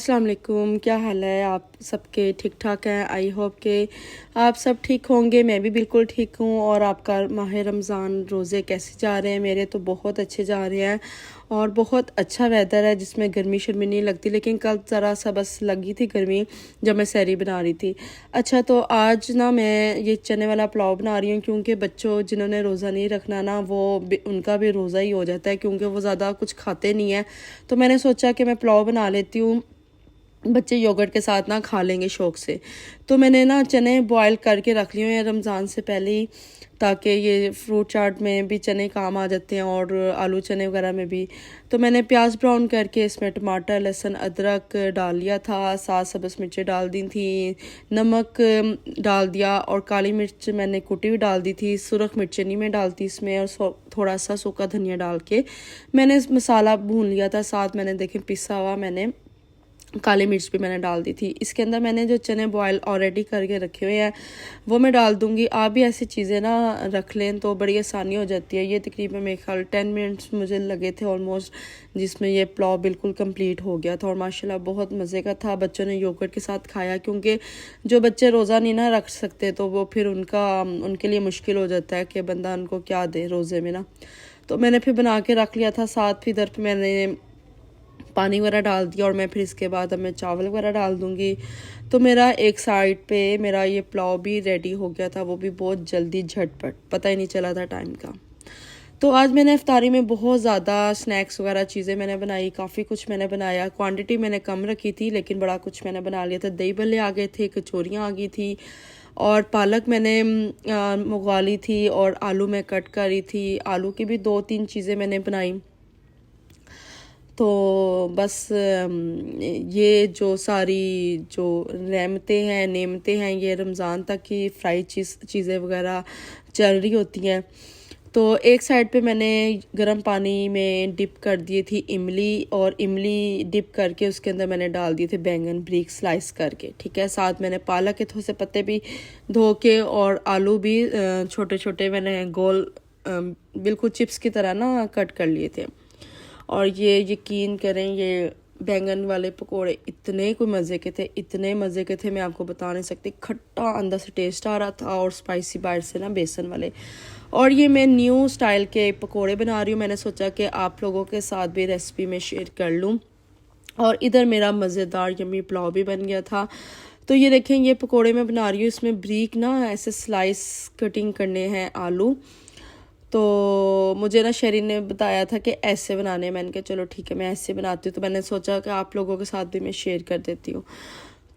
अस्सलाम वालेकुम, क्या हाल है आप सबके? ठीक ठाक हैं? आई होप के आप सब ठीक होंगे। मैं भी बिल्कुल ठीक हूँ। और आपका माह रमज़ान रोज़े कैसे जा रहे हैं? मेरे तो बहुत अच्छे जा रहे हैं और बहुत अच्छा वेदर है जिसमें गर्मी शर्मी नहीं लगती। लेकिन कल ज़रा सा बस लगी थी गर्मी जब मैं सहरी बना रही थी। अच्छा, तो आज ना मैं ये चने वाला पुलाव बना रही हूँ क्योंकि बच्चों जिन्होंने रोज़ा नहीं रखना ना उनका भी रोज़ा ही हो जाता है क्योंकि वो ज़्यादा कुछ खाते नहीं है। तो मैंने सोचा कि मैं पुलाव बना लेती हूँ, बच्चे योगर्ट के साथ ना खा लेंगे शौक से। तो मैंने ना चने बॉयल करके रख लिए हैं रमज़ान से पहले ही, ताकि ये फ्रूट चाट में भी चने काम आ जाते हैं और आलू चने वगैरह में भी। तो मैंने प्याज ब्राउन करके इसमें टमाटर लहसुन अदरक डाल लिया था, 7 सब्ज़ मिर्चें डाल दी थी, नमक डाल दिया और काली मिर्च मैंने कुटी हुई डाल दी थी। सुरख मिर्चें नहीं मैं डालती इसमें, और थोड़ा सा सूखा धनिया डाल के मैंने इस मसाला भून लिया था। साथ मैंने देखें पिसा हुआ मैंने काली मिर्च भी मैंने डाल दी थी। इसके अंदर मैंने जो चने बॉयल ऑलरेडी करके रखे हुए हैं वो मैं डाल दूंगी। आप भी ऐसी चीज़ें ना रख लें तो बड़ी आसानी हो जाती है। ये तकरीबन मेरे ख्याल 10 मिनट्स मुझे लगे थे ऑलमोस्ट, जिसमें ये पुलाव बिल्कुल कंप्लीट हो गया था और माशाल्लाह बहुत मज़े का था। बच्चों ने योगर्ट के साथ खाया क्योंकि जो बच्चे रोज़ा नहीं ना रख सकते तो वो फिर उनके लिए मुश्किल हो जाता है कि बंदा उनको क्या दे रोज़े में ना। तो मैंने फिर बना के रख लिया था। साथ फिर इधर पे मैंने पानी वगैरह डाल दिया और मैं फिर इसके बाद अब मैं चावल वगैरह डाल दूँगी। तो मेरा एक साइड पे मेरा ये पुलाव भी रेडी हो गया था, वो भी बहुत जल्दी झटपट, पता ही नहीं चला था टाइम का। तो आज मैंने इफ्तारी में बहुत ज़्यादा स्नैक्स वगैरह चीज़ें मैंने बनाई, काफ़ी कुछ मैंने बनाया। क्वांटिटी मैंने कम रखी थी लेकिन बड़ा कुछ मैंने बना लिया था। दही भल्ले आ गए थे, कचौरियाँ आ गई थी और पालक मैंने मंगवा ली थी और आलू मैं कट करी थी। आलू की भी 2-3 चीज़ें मैंने बनाई। तो बस ये जो सारी जो नेमतें हैं ये रमज़ान तक की फ्राई चीज़ें वगैरह चल रही होती हैं। तो एक साइड पे मैंने गर्म पानी में डिप कर दिए थी इमली, और इमली डिप करके उसके अंदर मैंने डाल दिए थे बैंगन ब्रीक स्लाइस करके, ठीक है। साथ मैंने पालक के थोड़े से पत्ते भी धो के और आलू भी छोटे छोटे मैंने गोल बिल्कुल चिप्स की तरह ना कट कर लिए थे। और ये यकीन करें ये बैंगन वाले पकोड़े इतने कोई मज़े के थे, इतने मज़े के थे मैं आपको बता नहीं सकती। खट्टा अंदर से टेस्ट आ रहा था और स्पाइसी बाहर से ना बेसन वाले। और ये मैं न्यू स्टाइल के पकोड़े बना रही हूँ। मैंने सोचा कि आप लोगों के साथ भी रेसिपी में शेयर कर लूँ। और इधर मेरा मज़ेदार यम्मी पुलाव भी बन गया था। तो ये देखें ये पकोड़े मैं बना रही हूँ, इसमें ब्रीक ना ऐसे स्लाइस कटिंग करने हैं आलू। तो मुझे ना शेरी ने बताया था कि ऐसे बनाने हैं। मैंने कहा चलो ठीक है मैं ऐसे बनाती हूँ। तो मैंने सोचा कि आप लोगों के साथ भी मैं शेयर कर देती हूँ।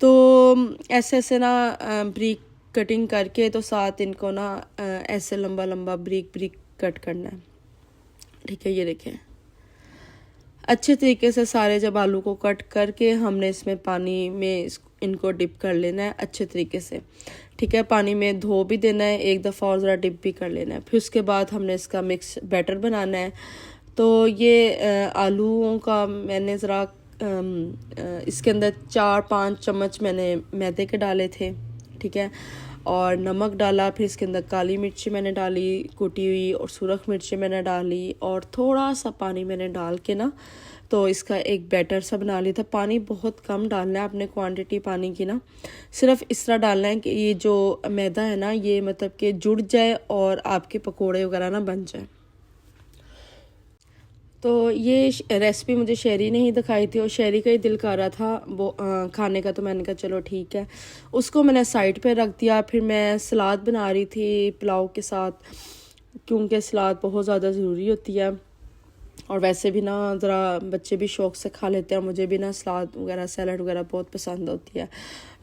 तो ऐसे ऐसे ना ब्रीक कटिंग करके तो साथ इनको ना ऐसे लंबा लंबा ब्रीक ब्रीक कट करना है, ठीक है। ये देखें अच्छे तरीके से सारे जब आलू को कट करके हमने इसमें पानी में इनको डिप कर लेना है अच्छे तरीके से, ठीक है। पानी में धो भी देना है एक दफ़ा और ज़रा डिप भी कर लेना है। फिर उसके बाद हमने इसका मिक्स बैटर बनाना है। तो ये आलूओं का मैंने ज़रा इसके अंदर 4-5 चम्मच मैंने मैदे के डाले थे, ठीक है। और नमक डाला, फिर इसके अंदर काली मिर्ची मैंने डाली कुटी हुई और सुरख मिर्ची मैंने डाली और थोड़ा सा पानी मैंने डाल के ना तो इसका एक बैटर सा बना लिया था। पानी बहुत कम डालना है अपने क्वांटिटी पानी की ना, सिर्फ इस तरह डालना है कि ये जो मैदा है ना ये मतलब कि जुड़ जाए और आपके पकोड़े वगैरह ना बन जाए। तो ये रेसिपी मुझे शेरी ने ही दिखाई थी और शेरी का ही दिल कर रहा था वो खाने का। तो मैंने कहा चलो ठीक है, उसको मैंने साइड पे रख दिया। फिर मैं सलाद बना रही थी पुलाव के साथ क्योंकि सलाद बहुत ज़्यादा ज़रूरी होती है और वैसे भी ना ज़रा बच्चे भी शौक़ से खा लेते हैं और मुझे भी ना सलाद वगैरह सैलड वगैरह बहुत पसंद होती है।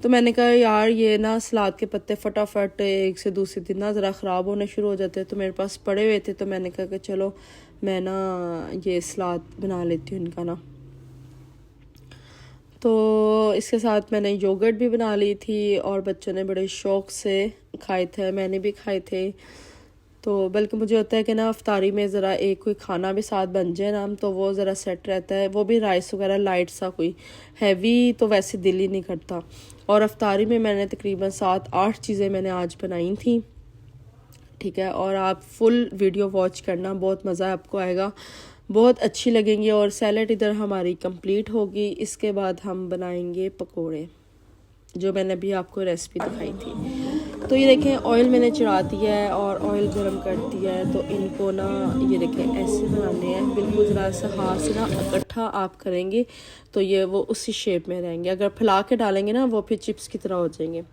तो मैंने कहा यार ये ना सलाद के पत्ते फटाफट एक से दूसरे दिन ना ज़रा ख़राब होने शुरू हो जाते हैं। तो मेरे पास पड़े हुए थे तो मैंने कहा कि चलो मैं ना ये सलाद बना लेती हूँ इनका ना। तो इसके साथ मैंने योगर्ट भी बना ली थी और बच्चों ने बड़े शौक़ से खाए थे, मैंने भी खाए थे। तो बल्कि मुझे होता है कि ना अफ्तारी में ज़रा एक कोई खाना भी साथ बन जाए ना तो वो ज़रा सेट रहता है, वो भी राइस वगैरह लाइट सा, कोई हैवी तो वैसे दिल ही नहीं करता। और अफ्तारी में मैंने तकरीबन 7-8 चीज़ें मैंने आज बनाई थी, ठीक है। और आप फुल वीडियो वॉच करना, बहुत मज़ा आपको आएगा। बहुत अच्छी लगेंगी। और सैलड इधर हमारी कंप्लीट होगी। इसके बाद हम बनाएंगे पकोड़े, जो मैंने अभी आपको रेसिपी दिखाई थी। तो ये देखें ऑयल मैंने चढ़ा दिया है और ऑयल गरम कर दिया है। तो इनको ना ये देखें ऐसे बनाने हैं, बिल्कुल ज़रा सा हाथ से ना इकट्ठा आप करेंगे तो ये वो उसी शेप में रहेंगे। अगर फैला के डालेंगे ना वो फिर चिप्स की तरह हो जाएंगे।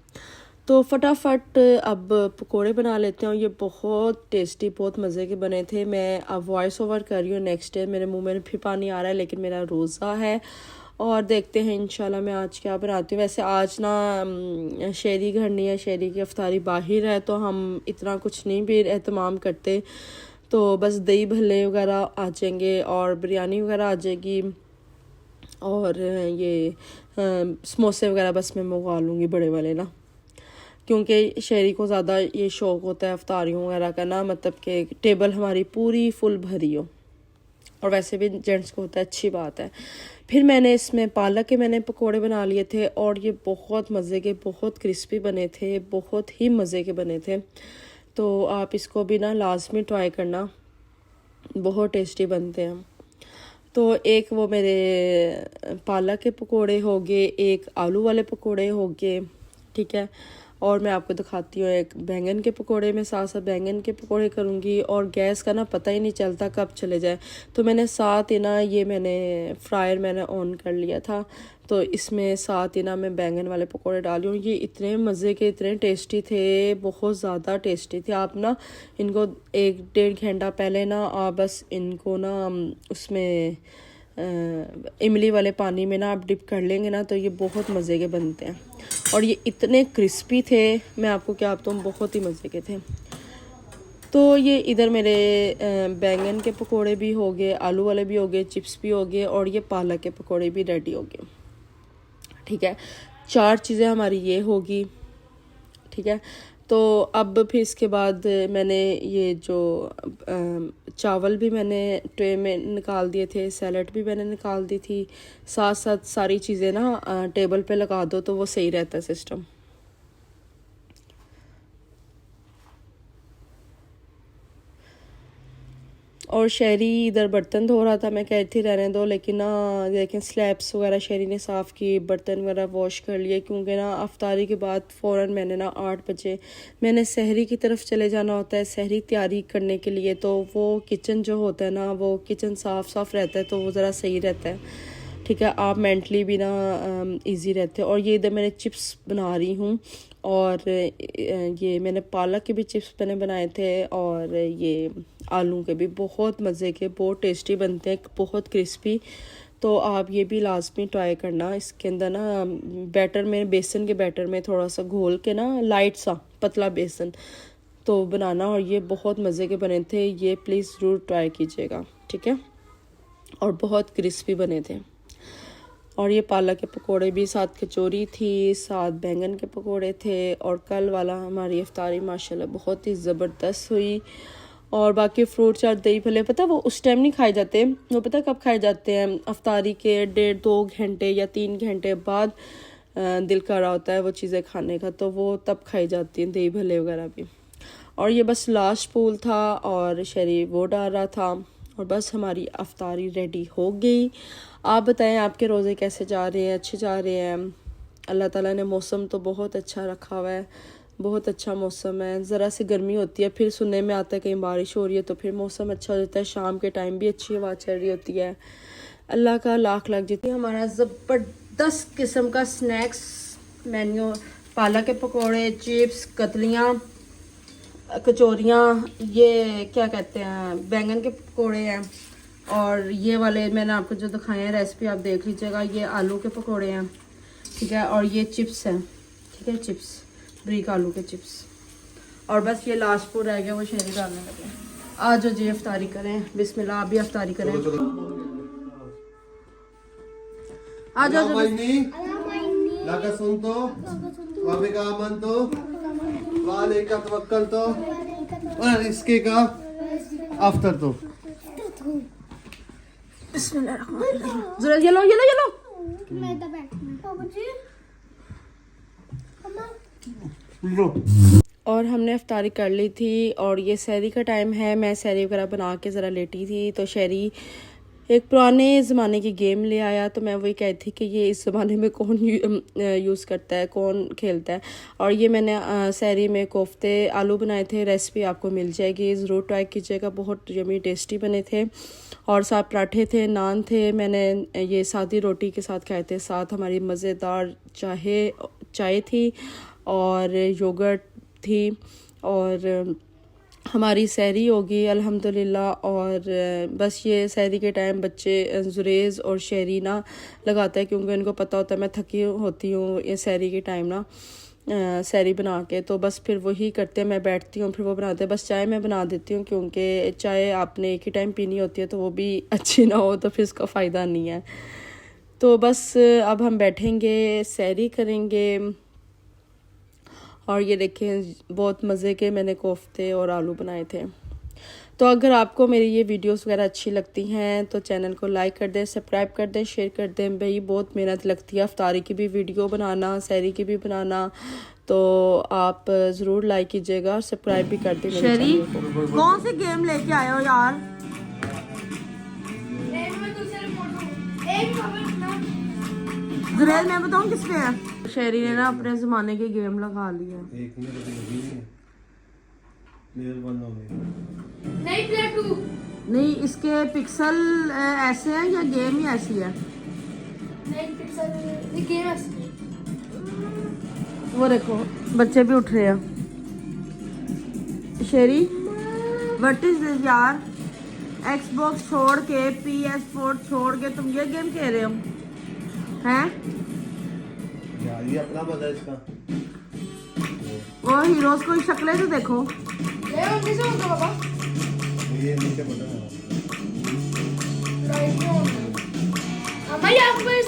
तो फटाफट अब पकोड़े बना लेते हैं। और ये बहुत टेस्टी, बहुत मज़े के बने थे। मैं अब वॉइस ओवर कर रही हूँ नेक्स्ट डे, मेरे मुंह में फिर पानी आ रहा है, लेकिन मेरा रोज़ा है और देखते हैं इंशाल्लाह मैं आज क्या बनाती हूँ। वैसे आज ना शेरी घर नहीं है, शेरी की अफ्तारी बाहर है, तो हम इतना कुछ नहीं भी एहतमाम करते। तो बस दही भल्ले वगैरह आ जाएंगे और बिरयानी वगैरह आ जाएगी और ये समोसे वगैरह बस मैं मंगवा लूँगी बड़े वाले ना, क्योंकि शेरी को ज़्यादा ये शौक़ होता है अफ्तारियों वगैरह का ना, मतलब कि टेबल हमारी पूरी फुल भरी हो। और वैसे भी जेंट्स को होता है, अच्छी बात है। फिर मैंने इसमें पालक के मैंने पकोड़े बना लिए थे और ये बहुत मज़े के, बहुत क्रिस्पी बने थे, बहुत ही मज़े के बने थे। तो आप इसको भी ना लाजमी ट्राई करना, बहुत टेस्टी बनते हैं। तो एक वो मेरे पालक के पकोड़े हो गए, एक आलू वाले पकोड़े हो गए, ठीक है। और मैं आपको दिखाती हूँ एक बैंगन के पकोड़े में, साथ साथ बैंगन के पकोड़े करूँगी। और गैस का ना पता ही नहीं चलता कब चले जाए। तो मैंने साथ ही ना ये मैंने फ्रायर मैंने ऑन कर लिया था, तो इसमें साथ ही ना मैं बैंगन वाले पकोड़े डाली हूँ। ये इतने मज़े के, इतने टेस्टी थे, बहुत ज़्यादा टेस्टी थे। आप ना इनको 1-1.5 घंटा पहले ना आप बस इनको ना उसमें इमली वाले पानी में ना आप डिप कर लेंगे ना, तो ये बहुत मज़े के बनते हैं। और ये इतने क्रिस्पी थे, मैं आपको क्या बताऊँ, बहुत ही मज़े के थे। तो ये इधर मेरे बैंगन के पकोड़े भी हो गए, आलू वाले भी हो गए, चिप्स भी हो गए और ये पालक के पकोड़े भी रेडी हो गए, ठीक है। 4 चीज़ें हमारी ये होगी, ठीक है। तो अब फिर इसके बाद मैंने ये जो चावल भी मैंने ट्रे में निकाल दिए थे, सैलड भी मैंने निकाल दी थी। साथ साथ सारी चीज़ें ना टेबल पे लगा दो तो वो सही रहता है सिस्टम। और शहरी इधर बर्तन धो रहा था, मैं कह रही थी रहने दो, लेकिन ना देखें स्लैब्स वगैरह शहरी ने साफ़ की, बर्तन वगैरह वॉश कर लिए, क्योंकि ना अफ्तारी के बाद फ़ौरन मैंने ना 8 बजे मैंने सहरी की तरफ चले जाना होता है, सहरी तैयारी करने के लिए। तो वो किचन जो होता है ना, वो किचन साफ़ रहता है तो वो ज़रा सही रहता है, ठीक है। आप मेंटली भी ना इजी रहते हो। और ये इधर मैंने चिप्स बना रही हूँ और ये मैंने पालक के भी चिप्स मैंने बनाए थे और ये आलू के भी बहुत मज़े के, बहुत टेस्टी बनते हैं, बहुत क्रिस्पी। तो आप ये भी लाजमी ट्राई करना। इसके अंदर ना बैटर में, बेसन के बैटर में थोड़ा सा घोल के ना, लाइट सा पतला बेसन तो बनाना, और ये बहुत मज़े के बने थे। ये प्लीज़ ज़रूर ट्राई कीजिएगा, ठीक है। और बहुत क्रिस्पी बने थे। और ये पालक के पकोड़े भी, साथ कचौरी थी, साथ बैंगन के पकोड़े थे। और कल वाला हमारी इफ्तारी माशाल्लाह बहुत ही ज़बरदस्त हुई। और बाकी फ्रूट चाट, दही भले, पता वो उस टाइम नहीं खाए जाते, वो पता कब खाए जाते हैं, अफ्तारी के 1.5-2 घंटे या 3 घंटे बाद दिल कर रहा होता है वो चीज़ें खाने का, तो वो तब खाई जाती हैं, दही भले वगैरह भी। और ये बस लास्ट पूल था और शरी वो डाल रहा था और बस हमारी अफ्तारी रेडी हो गई। आप बताएं आपके रोज़े कैसे जा रहे हैं? अच्छे जा रहे हैं? अल्लाह ताला ने मौसम तो बहुत अच्छा रखा हुआ है, बहुत अच्छा मौसम है। ज़रा सी गर्मी होती है, फिर सुनने में आता है कहीं बारिश हो रही है, तो फिर मौसम अच्छा हो जाता है। शाम के टाइम भी अच्छी हवा चल रही होती है। अल्लाह का लाख लाख जितनी। हमारा ज़बरदस्त किस्म का स्नैक्स मेन्यू, पालक के पकौड़े, चिप्स, कतलियाँ, कचौरियाँ, ये क्या कहते हैं, बैंगन के पकौड़े हैं। और ये वाले मैंने आपको जो दिखाए हैं रेसिपी आप देख लीजिएगा, ये आलू के पकौड़े हैं, ठीक है। और ये चिप्स हैं, ठीक है, चिप्स, ब्रिक आलू के चिप्स। और बस ये लास्ट पूर रह गया, वो शहरी डालने लगे। आज जो जी अफ्तारी करें, बिस्मिल्लाह, आप भी अफ्तारी करें। आ जाओ इसके का आफ्टर तो जरा येलो येलो येलो लो। और हमने अफ्तारी कर ली थी और ये सहरी का टाइम है। मैं सहरी वगैरह बना के ज़रा लेटी थी, तो शहरी एक पुराने ज़माने की गेम ले आया, तो मैं वही कहती थी कि ये इस ज़माने में कौन यूज़ करता है, कौन खेलता है। और ये मैंने सहरी में कोफ्ते आलू बनाए थे, रेसिपी आपको मिल जाएगी, ज़रूर ट्राई कीजिएगा, बहुत यमी टेस्टी बने थे। और साथ पराठे थे, नान थे, मैंने ये सादी रोटी के साथ खाए थे, साथ हमारी मज़ेदार चाय थी और योगर्ट थी, और हमारी सहरी होगी अल्हम्दुलिल्लाह। और बस ये सहरी के टाइम बच्चे जुरेज़ और शहरी ना लगाते हैं, क्योंकि उनको पता होता है मैं थकी होती हूँ ये सहरी के टाइम ना सहरी बना के, तो बस फिर वही करते हैं, मैं बैठती हूँ फिर वो बनाते हैं। बस चाय मैं बना देती हूँ, क्योंकि चाय आपने एक ही टाइम पीनी होती है, तो वो भी अच्छी ना हो तो फिर उसका फ़ायदा नहीं है। तो बस अब हम बैठेंगे, सहरी करेंगे। और ये देखें बहुत मज़े के मैंने कोफ्ते और आलू बनाए थे। तो अगर आपको मेरी ये वीडियोस वगैरह अच्छी लगती हैं तो चैनल को लाइक कर दें, सब्सक्राइब कर दें, शेयर कर दें। भाई बहुत मेहनत लगती है अफ्तारी की भी वीडियो बनाना, सहरी की भी बनाना, तो आप ज़रूर लाइक कीजिएगा और सब्सक्राइब भी कर दें मेरे चैनल को। कौन सी गेम लेके आए हो यार? जुरैल मैं बताऊँ किस पे है? शहरी ने ना अपने ज़माने की गेम लगा ली है। एक मिनट अभी लगी नहीं है, प्लेयर 1 हो गया। नहीं प्लेयर 2 नहीं, इसके पिक्सल ऐसे हैं या गेम ही ऐसी है? नहीं पिक्सल ये गेम है। वो देखो बच्चे भी उठ रहे हैं। शेरी व्हाट इज दिस यार? एक्सबॉक्स छोड़ के, PS4 छोड़ के तुम ये गेम खेल रहे हो हैं? यार ये अपना बता इसका। वो हीरोज को शक्लें तो देखो। ले हम कैसे होगा पापा? ये नीचे बता। राइट में होगा। अम्मा ये आपको इस